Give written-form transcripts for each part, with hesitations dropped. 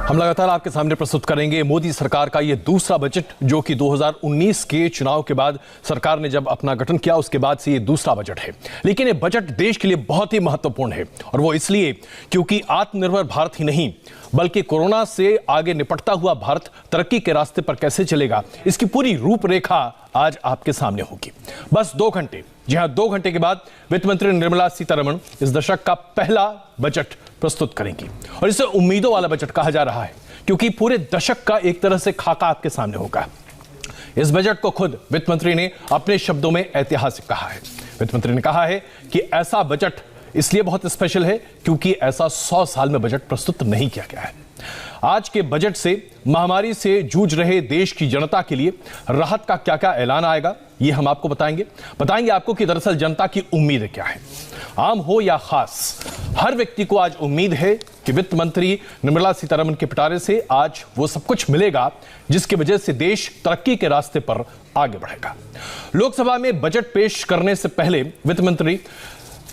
हम लगातार आपके सामने प्रस्तुत करेंगे मोदी सरकार का ये दूसरा बजट, जो कि 2019 के चुनाव के बाद सरकार ने जब अपना गठन किया उसके बाद से ये दूसरा बजट है। लेकिन ये बजट देश के लिए बहुत ही महत्वपूर्ण है, और वो इसलिए क्योंकि आत्मनिर्भर भारत ही नहीं बल्कि कोरोना से आगे निपटता हुआ भारत तरक्की के रास्ते पर कैसे चलेगा, इसकी पूरी रूपरेखा आज आपके सामने होगी। बस 2 घंटे, जी हां 2 घंटे के बाद वित्त मंत्री निर्मला सीतारमण इस दशक का पहला बजट प्रस्तुत करेंगी, और इसे उम्मीदों वाला बजट कहा जा रहा है क्योंकि पूरे दशक का एक तरह से खाका आपके सामने होगा। इस बजट को खुद वित्त मंत्री ने अपने शब्दों में ऐतिहासिक कहा है। वित्त मंत्री ने कहा है कि ऐसा बजट इसलिए बहुत स्पेशल है क्योंकि ऐसा 100 साल में बजट प्रस्तुत नहीं किया गया है। आज के बजट से महामारी से जूझ रहे देश की जनता के लिए राहत का क्या क्या ऐलान आएगा, ये हम आपको बताएंगे आपको कि दरअसल जनता की उम्मीद क्या है। आम हो या खास, हर व्यक्ति को आज उम्मीद है कि वित्त मंत्री निर्मला सीतारमण के पिटारे से आज वो सब कुछ मिलेगा जिसकी वजह से देश तरक्की के रास्ते पर आगे बढ़ेगा। लोकसभा में बजट पेश करने से पहले वित्त मंत्री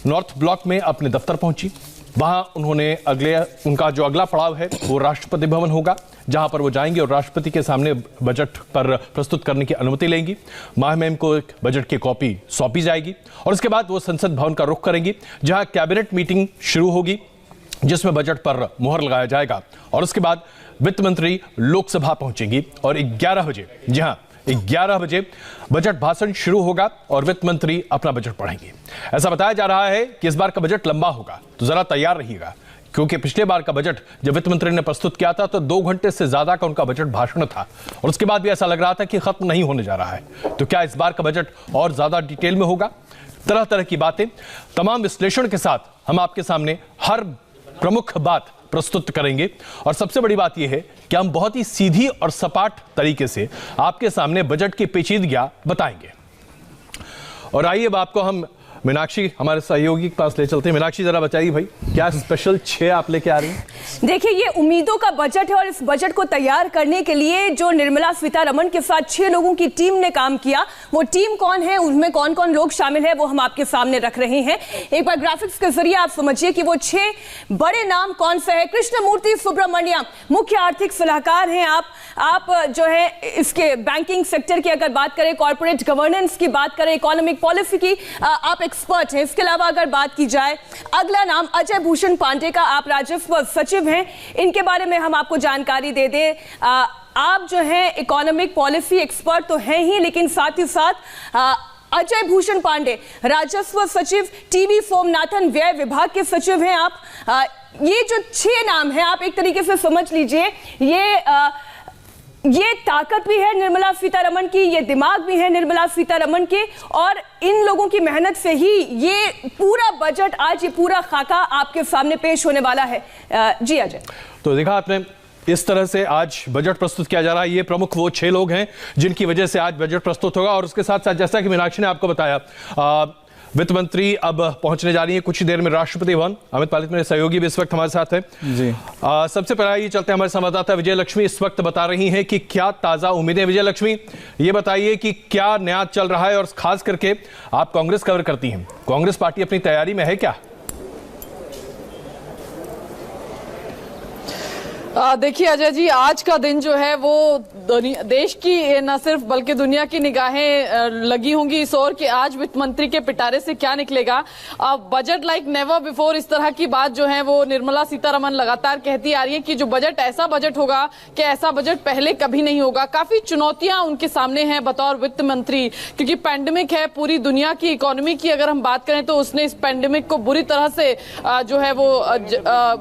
नॉर्थ ब्लॉक में अपने दफ्तर पहुंची। वहां उन्होंने उनका जो अगला पड़ाव है वो राष्ट्रपति भवन होगा, जहां पर वो जाएंगे और राष्ट्रपति के सामने बजट पर प्रस्तुत करने की अनुमति लेंगी। माहमैम को एक बजट की कॉपी सौंपी जाएगी और उसके बाद वो संसद भवन का रुख करेंगी, जहां कैबिनेट मीटिंग शुरू होगी जिसमें बजट पर मुहर लगाया जाएगा। और उसके बाद वित्त मंत्री लोकसभा पहुंचेंगी और 11 बजे, जी हां 11 बजे बजट भाषण शुरू होगा और वित्त मंत्री अपना बजट पढ़ेंगे। ऐसा बताया जा रहा है कि इस बार का बजट लंबा होगा, तो जरा तैयार रहिएगा, क्योंकि पिछले बार का बजट जब वित्त मंत्री ने प्रस्तुत किया था तो 2 घंटे से ज्यादा का उनका बजट भाषण था और उसके बाद भी ऐसा लग रहा था कि खत्म नहीं होने जा रहा है। तो क्या इस बार का बजट और ज्यादा डिटेल में होगा? तरह तरह की बातें, तमाम विश्लेषण के साथ हम आपके सामने हर प्रमुख बात प्रस्तुत करेंगे। और सबसे बड़ी बात यह है कि हम बहुत ही सीधी और सपाट तरीके से आपके सामने बजट की पेचीदगियां बताएंगे। और आइए अब आपको हम मीनाक्षी, हमारे सहयोगी के पास ले चलते हैं। मीनाक्षी, जरा बताइए भाई, क्या स्पेशल 6 आप लेके आ रही हैं? देखिए, ये उम्मीदों का बजट है और इस बजट को तैयार करने के लिए जो निर्मला सीतारमण के साथ 6 लोगों की टीम ने काम किया, वो टीम कौन है, उनमें कौन कौन लोग शामिल है, वो हम आपके सामने रख रहे हैं। एक बार ग्राफिक्स के जरिए आप समझिए कि वो 6 बड़े नाम कौन से है। कृष्णमूर्ति सुब्रमण्यम, मुख्य आर्थिक सलाहकार हैं आप जो है इसके बैंकिंग सेक्टर की अगर बात करें, कॉर्पोरेट गवर्नेंस की बात करें, इकोनॉमिक पॉलिसी की आप एक्सपर्ट हैं। इसके अलावा अगर बात की जाए, अगला नाम अजय भूषण पांडे का, आप राजस्व सचिव हैं। इनके बारे में हम आपको जानकारी दे दें, आप जो है इकोनॉमिक पॉलिसी एक्सपर्ट तो हैं ही, लेकिन साथ ही साथ अजय भूषण पांडे राजस्व सचिव, टीवी सोमनाथन व्यय विभाग के सचिव हैं आप। ये जो 6 नाम हैं, आप एक तरीके से समझ लीजिए ये ताकत भी है निर्मला सीतारमण की, ये दिमाग भी है निर्मला सीतारमण के, और इन लोगों की मेहनत से ही ये पूरा बजट, आज ये पूरा खाका आपके सामने पेश होने वाला है। जी अजय, तो देखा आपने, इस तरह से आज बजट प्रस्तुत किया जा रहा है। ये प्रमुख वो 6 लोग हैं जिनकी वजह से आज बजट प्रस्तुत होगा। और उसके साथ साथ जैसा कि मीनाक्षी ने आपको बताया, वित्त मंत्री अब पहुंचने जा रही है कुछ ही देर में राष्ट्रपति भवन। अमित पालित मेरे सहयोगी भी इस वक्त हमारे साथ है जी। सबसे पहले ये चलते हैं, हमारे संवाददाता विजय लक्ष्मी इस वक्त बता रही हैं कि क्या ताजा उम्मीदें। विजय लक्ष्मी, ये बताइए कि क्या नया चल रहा है, और खास करके आप कांग्रेस कवर करती हैं, कांग्रेस पार्टी अपनी तैयारी में है क्या? देखिए अजय जी, आज का दिन जो है वो देश की न सिर्फ बल्कि दुनिया की निगाहें लगी होंगी इस ओर कि आज वित्त मंत्री के पिटारे से क्या निकलेगा। बजट लाइक नेवर बिफोर, इस तरह की बात जो है वो निर्मला सीतारमण लगातार कहती आ रही है कि जो बजट ऐसा बजट होगा कि ऐसा बजट पहले कभी नहीं होगा। काफी चुनौतियां उनके सामने हैं बतौर वित्त मंत्री, क्योंकि पैंडेमिक है, पूरी दुनिया की इकोनॉमी की अगर हम बात करें तो उसने इस पैंडेमिक को बुरी तरह से जो है वो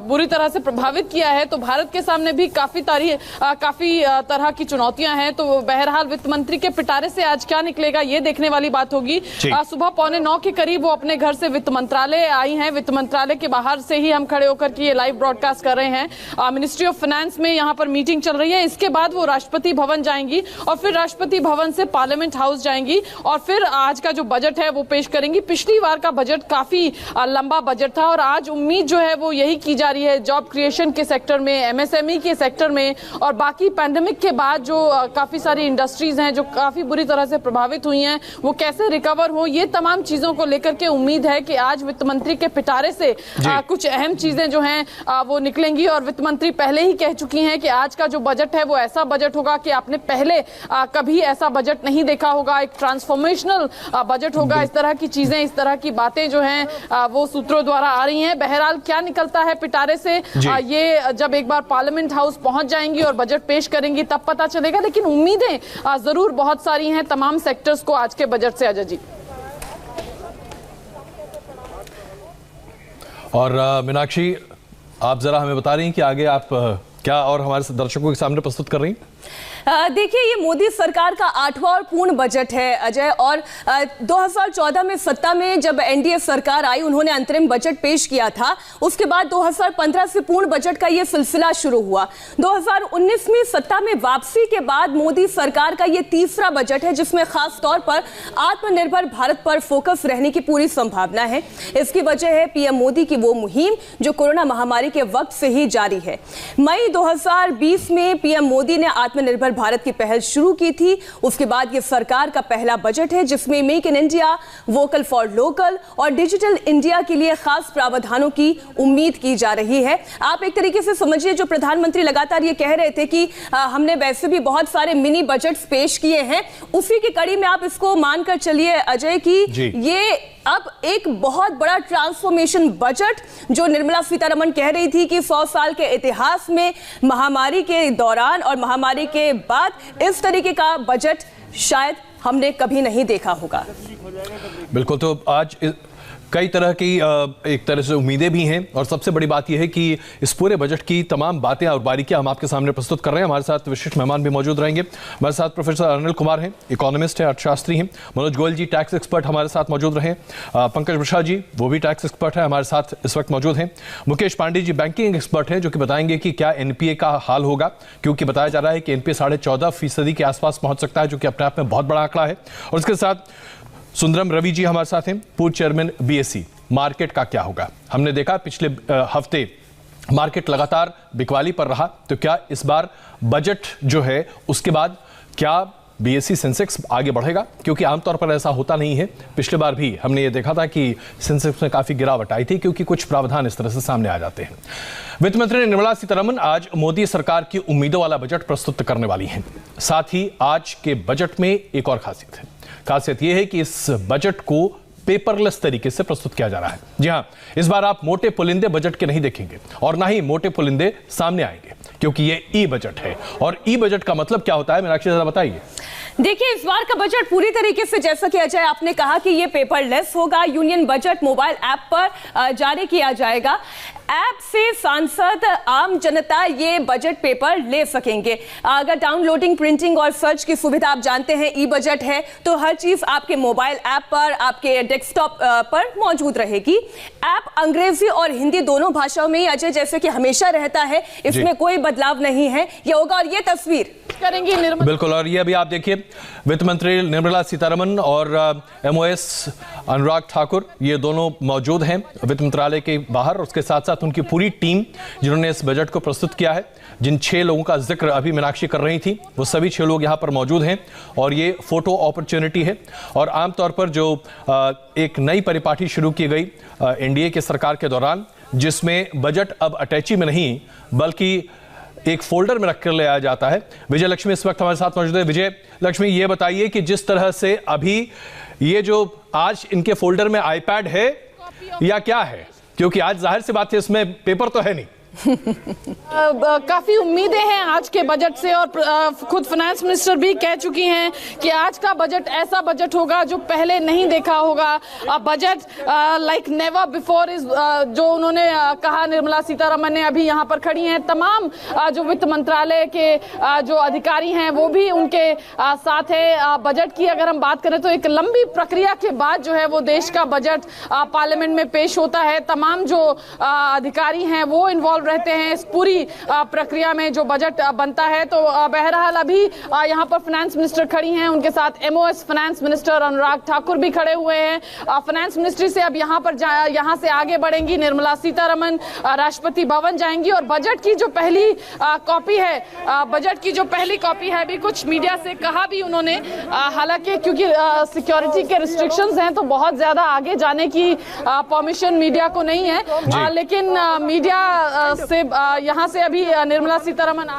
बुरी तरह से प्रभावित किया है। तो भारत के सामने भी काफी तरह की चुनौतियां हैं। तो बहरहाल वित्त मंत्री के पिटारे से आज क्या निकलेगा ये देखने वाली बात होगी। सुबह 8:45 के करीब वो अपने घर से वित्त मंत्रालय आई हैं। वित्त मंत्रालय के बाहर से ही हम खड़े होकर के ये लाइव ब्रॉडकास्ट कर रहे हैं। मिनिस्ट्री ऑफ फाइनेंस में यहाँ पर मीटिंग चल रही है। इसके बाद वो राष्ट्रपति भवन जाएंगी और फिर राष्ट्रपति भवन से पार्लियामेंट हाउस जाएंगी और फिर आज का जो बजट है वो पेश करेंगी। पिछली बार का बजट काफी लंबा बजट था और आज उम्मीद जो है वो यही की जा रही है, जॉब क्रिएशन के सेक्टर में, एमएसएमई एमएसएमई के सेक्टर में और बाकी पैंडेमिक के बाद जो काफी सारी इंडस्ट्रीज हैं जो काफी बुरी तरह से प्रभावित हुई हैं, वो कैसे रिकवर हो, ये तमाम चीजों को लेकर के उम्मीद है कि आज वित्त मंत्री के पिटारे से कुछ अहम चीजें जो हैं वो निकलेंगी। और वित्त मंत्री पहले ही कह चुकी हैं कि आज का जो बजट है वो ऐसा बजट होगा कि आपने पहले कभी ऐसा बजट नहीं देखा होगा, एक ट्रांसफॉर्मेशनल बजट होगा। इस तरह की चीजें, इस तरह की बातें जो हैं वो सूत्रों द्वारा आ रही हैं। बहरहाल क्या निकलता है पिटारे से ये जब एक बार पार्लियामेंट हाउस पहुंच जाएंगी और बजट पेश करेंगी तब पता चलेगा, लेकिन उम्मीदें जरूर बहुत सारी हैं तमाम सेक्टर्स को आज के बजट से। अजय जी और मीनाक्षी, आप जरा हमें बता रही हैं कि आगे आप क्या और हमारे दर्शकों के सामने प्रस्तुत कर रही हैं? देखिए, ये मोदी सरकार का 8वां और पूर्ण बजट है अजय। और 2014 में सत्ता में जब एनडीए सरकार आई, उन्होंने अंतरिम बजट पेश किया था। उसके बाद 2015 से पूर्ण बजट का ये सिलसिला शुरू हुआ। 2019 में सत्ता में वापसी के बाद मोदी सरकार का ये तीसरा बजट है, जिसमें खास तौर पर आत्मनिर्भर भारत पर फोकस रहने की पूरी संभावना है। इसकी वजह है पीएम मोदी की वो मुहिम जो कोरोना महामारी के वक्त से ही जारी है। मई 2020 में पीएम मोदी ने आत्मनिर्भर भारत की पहल शुरू की थी। उसके बाद ये सरकार का पहला बजट है जिसमें make in India, vocal for local और डिजिटल इंडिया के लिए खास प्रावधानों की उम्मीद की जा रही है। आप एक तरीके से समझिए, जो प्रधानमंत्री लगातार ये कह रहे थे कि हमने वैसे भी बहुत सारे मिनी बजट्स पेश किए हैं, उसी की कड़ी में आप इसको मानकर चलिए अजय कि ये अब एक बहुत बड़ा ट्रांसफॉर्मेशन बजट, जो निर्मला सीतारमण कह रही थी कि 100 साल के इतिहास में महामारी के दौरान और महामारी के बाद इस तरीके का बजट शायद हमने कभी नहीं देखा होगा। बिल्कुल, तो आज कई तरह की एक तरह से उम्मीदें भी हैं और सबसे बड़ी बात यह है कि इस पूरे बजट की तमाम बातें और बारीकियां हम आपके सामने प्रस्तुत कर रहे हैं। हमारे साथ विशिष्ट मेहमान भी मौजूद रहेंगे। हमारे साथ प्रोफेसर अनिल कुमार हैं, इकोनॉमिस्ट हैं, अर्थशास्त्री हैं। मनोज गोयल जी टैक्स एक्सपर्ट हमारे साथ मौजूद रहे। पंकज मिश्रा जी, वो भी टैक्स एक्सपर्ट है, हमारे साथ इस वक्त मौजूद हैं। मुकेश पांडे जी बैंकिंग एक्सपर्ट हैं, जो कि बताएंगे कि क्या एनपीए का हाल होगा, क्योंकि बताया जा रहा है कि एनपीए 14.5% के आसपास पहुंच सकता है, जो कि अपने आप में बहुत बड़ा आंकड़ा है। और इसके साथ सुंदरम रवि जी हमारे साथ हैं, पूर्व चेयरमैन बीएसई। मार्केट का क्या होगा? हमने देखा पिछले हफ्ते मार्केट लगातार बिकवाली पर रहा, तो क्या इस बार बजट जो है उसके बाद क्या बीएसई सेंसेक्स आगे बढ़ेगा? क्योंकि आमतौर पर ऐसा होता नहीं है। पिछले बार भी हमने ये देखा था कि सेंसेक्स में काफी गिरावट आई थी, क्योंकि कुछ प्रावधान इस तरह से सामने आ जाते हैं। वित्त मंत्री निर्मला सीतारमण आज मोदी सरकार की उम्मीदों वाला बजट प्रस्तुत करने वाली हैं। साथ ही आज के बजट में एक और खासियत है। खासियत यह है कि इस बजट को पेपरलेस तरीके से प्रस्तुत किया जा रहा है। जी हां, इस बार आप मोटे पुलिंदे बजट के नहीं देखेंगे और ना ही मोटे पुलिंदे सामने आएंगे, क्योंकि ये ई बजट है। और ई बजट का मतलब क्या होता है, मीनाक्षी जरा बताइए। देखिए, इस बार का बजट पूरी तरीके से, जैसा कि अजय आपने कहा कि ये पेपरलेस होगा। यूनियन बजट मोबाइल ऐप पर जारी किया जाएगा। ऐप से सांसद, आम जनता ये बजट पेपर ले सकेंगे। अगर डाउनलोडिंग, प्रिंटिंग और सर्च की सुविधा आप जानते हैं ई बजट है, तो हर चीज आपके मोबाइल ऐप पर, आपके डेस्कटॉप पर मौजूद रहेगी। ऐप अंग्रेजी और हिंदी दोनों भाषाओं में, अजय जैसे कि हमेशा रहता है, इसमें कोई बदलाव नहीं है। ये होगा और ये तस्वीर करेंगे बिल्कुल। और ये अभी आप देखिए, वित्त मंत्री निर्मला सीतारमण और एमओएस अनुराग ठाकुर, ये दोनों मौजूद हैं वित्त मंत्रालय के बाहर। उसके साथ साथ उनकी पूरी टीम जिन्होंने इस बजट को प्रस्तुत किया है। जिन 6 लोगों का जिक्र अभी मीनाक्षी कर रही थी, वो सभी 6 लोग यहाँ पर मौजूद हैं। और ये फोटो अपॉर्चुनिटी है। और आमतौर पर जो एक नई परिपाटी शुरू की गई एनडीए के सरकार के दौरान, जिसमें बजट अब अटैची में नहीं बल्कि एक फोल्डर में रखकर ले आया जाता है। विजय लक्ष्मी इस वक्त हमारे साथ मौजूद है। विजय लक्ष्मी, ये बताइए कि जिस तरह से अभी ये जो आज इनके फोल्डर में आईपैड है या क्या है, क्योंकि आज जाहिर सी बात है इसमें पेपर तो है नहीं। काफी उम्मीदें हैं आज के बजट से और खुद फाइनेंस मिनिस्टर भी कह चुकी हैं कि आज का बजट ऐसा बजट होगा जो पहले नहीं देखा होगा। Budget like never before is जो उन्होंने कहा। निर्मला सीतारमण ने अभी यहाँ पर खड़ी हैं। तमाम जो वित्त मंत्रालय के जो अधिकारी हैं वो भी उनके साथ है। बजट की अगर हम बात करें तो एक लंबी प्रक्रिया के बाद जो है वो देश का बजट पार्लियामेंट में पेश होता है। तमाम जो अधिकारी हैं वो इन्वॉल्व रहते हैं इस पूरी प्रक्रिया में जो बजट बनता है। तो बहरहाल अभी यहाँ पर फाइनेंस मिनिस्टर खड़ी हैं, उनके साथ MOS finance minister Anurag Thakur भी खड़े हुए हैं। फाइनेंस मिनिस्ट्री से अब यहाँ से आगे बढ़ेंगी निर्मला सीतारमण, राष्ट्रपति भवन जाएंगी और बजट की जो पहली कॉपी है अभी कुछ मीडिया से कहा भी उन्होंने, हालांकि क्योंकि सिक्योरिटी के रिस्ट्रिक्शंस हैं तो बहुत ज्यादा आगे जाने की परमिशन मीडिया को नहीं है, लेकिन मीडिया से यहाँ से अभी निर्मला सीतारमण